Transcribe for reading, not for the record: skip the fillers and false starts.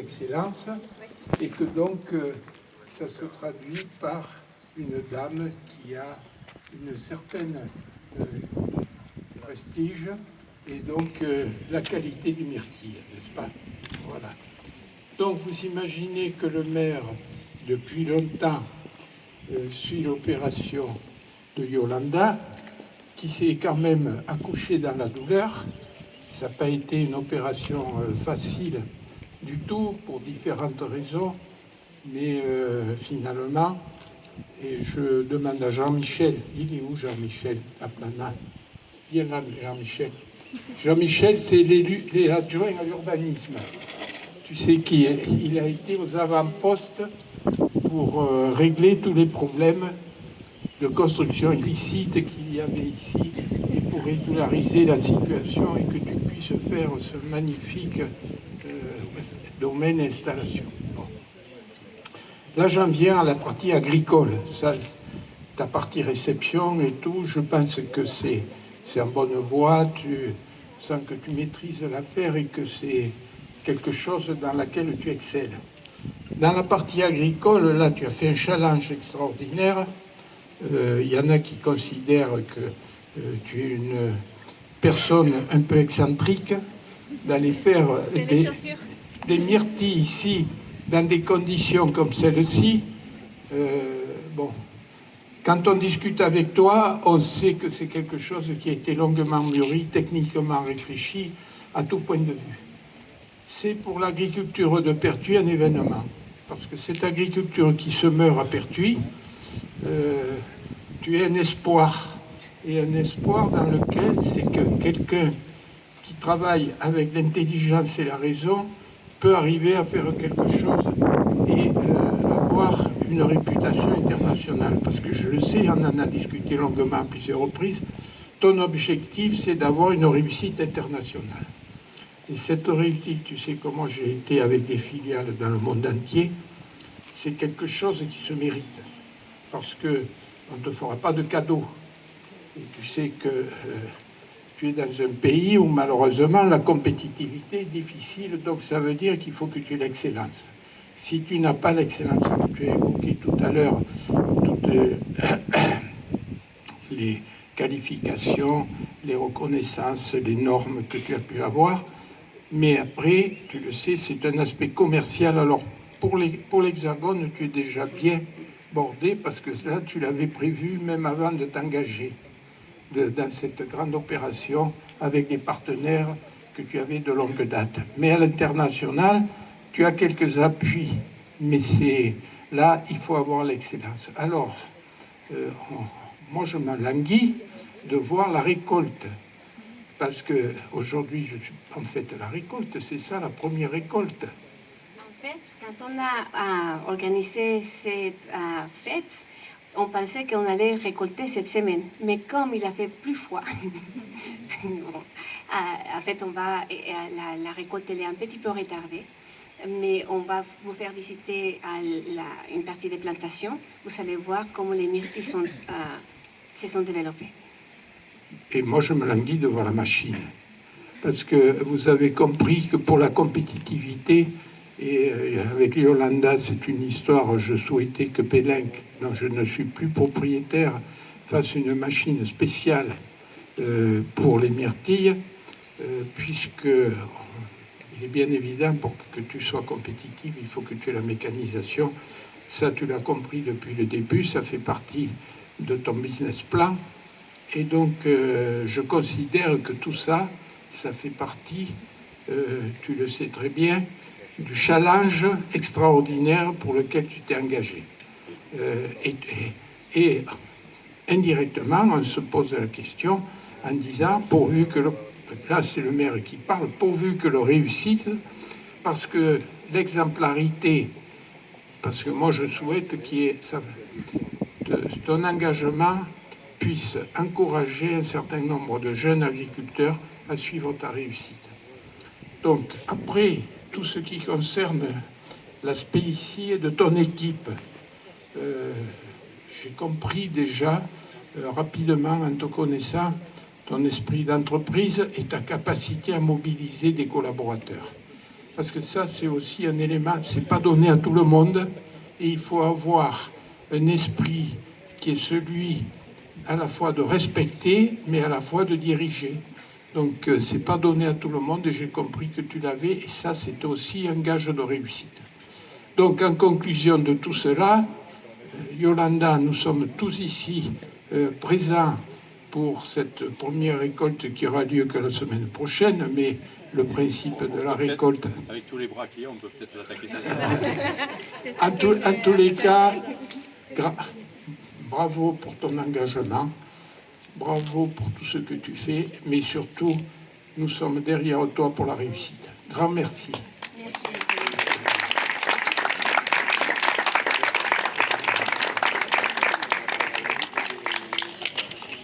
l'excellence, et que donc ça se traduit par une dame qui a une certaine prestige et donc la qualité du myrtille, n'est-ce pas? Voilà. Donc vous imaginez que le maire, depuis longtemps, suit l'opération de Yolanda, qui s'est quand même accouchée dans la douleur. Ça n'a pas été une opération facile du tout, pour différentes raisons, mais finalement, et je demande à Jean-Michel, il est où Jean-Michel Aplana? Viens là, Jean-Michel. Jean-Michel, c'est l'adjoint à l'urbanisme. Tu sais qu'il a été aux avant-postes pour régler tous les problèmes de construction illicite qu'il y avait ici et pour régulariser la situation et que tu puisses faire ce magnifique domaine installation. Bon. Là, j'en viens à la partie agricole. Ça, ta partie réception et tout, je pense que c'est en bonne voie. Tu sens que tu maîtrises l'affaire et que c'est quelque chose dans laquelle tu excelles. Dans la partie agricole, là, tu as fait un challenge extraordinaire. Il y en a qui considèrent que tu es une personne un peu excentrique d'aller faire des myrtilles ici dans des conditions comme celle-ci. Bon, quand on discute avec toi, on sait que c'est quelque chose qui a été longuement mûri, techniquement réfléchi, à tout point de vue. C'est pour l'agriculture de Pertuis un événement, parce que cette agriculture qui se meurt à Pertuis, tu es un espoir, et un espoir dans lequel c'est que quelqu'un qui travaille avec l'intelligence et la raison peut arriver à faire quelque chose et avoir une réputation internationale. Parce que je le sais, on en a discuté longuement à plusieurs reprises, ton objectif c'est d'avoir une réussite internationale. Et cette réussite, tu sais comment j'ai été avec des filiales dans le monde entier, c'est quelque chose qui se mérite. Parce qu'on ne te fera pas de cadeau. Et tu sais que tu es dans un pays où malheureusement la compétitivité est difficile, donc ça veut dire qu'il faut que tu aies l'excellence. Si tu n'as pas l'excellence que tu as évoqué tout à l'heure, toutes les qualifications, les reconnaissances, les normes que tu as pu avoir, mais après, tu le sais, c'est un aspect commercial. Alors pour l'Hexagone, tu es déjà bien bordé parce que là, tu l'avais prévu même avant de t'engager dans cette grande opération avec des partenaires que tu avais de longue date. Mais à l'international, tu as quelques appuis, mais là, il faut avoir l'excellence. Alors, moi, je m'alanguis de voir la récolte, parce que aujourd'hui, je suis en fait la récolte, c'est ça la première récolte. En fait, quand on a organisé cette fête, on pensait qu'on allait récolter cette semaine. Mais comme il a fait plus froid, en fait, la récolte elle est un petit peu retardée. Mais on va vous faire visiter une partie des plantations. Vous allez voir comment les myrtilles se sont développées. Et moi, je me languis de voir la machine. Parce que vous avez compris que pour la compétitivité, et avec Yolanda, c'est une histoire, je souhaitais que Pélenc, dont je ne suis plus propriétaire, fasse une machine spéciale pour les myrtilles, puisque il est bien évident, pour que tu sois compétitif, il faut que tu aies la mécanisation. Ça, tu l'as compris depuis le début, ça fait partie de ton business plan. Et donc, je considère que tout ça, ça fait partie, tu le sais très bien, du challenge extraordinaire pour lequel tu t'es engagé. Et indirectement, on se pose la question en disant, pourvu que là c'est le maire qui parle, pourvu que le réussite, parce que l'exemplarité, parce que moi je souhaite ton engagement puisse encourager un certain nombre de jeunes agriculteurs à suivre ta réussite. Donc, après, tout ce qui concerne l'aspect ici de ton équipe, j'ai compris déjà rapidement en te connaissant ton esprit d'entreprise et ta capacité à mobiliser des collaborateurs. parce que ça, c'est aussi un élément, c'est pas donné à tout le monde, et il faut avoir un esprit qui est celui à la fois de respecter, mais à la fois de diriger. Donc, c'est pas donné à tout le monde, et j'ai compris que tu l'avais, et ça, c'est aussi un gage de réussite. Donc, en conclusion de tout cela, Yolanda, nous sommes tous ici présents pour cette première récolte qui aura lieu que la semaine prochaine, mais le principe de la récolte... Avec tous les bras qu'il y a, on peut peut-être l'attaquer. En tous les cas, bravo pour ton engagement, bravo pour tout ce que tu fais, mais surtout, nous sommes derrière toi pour la réussite. Grand merci.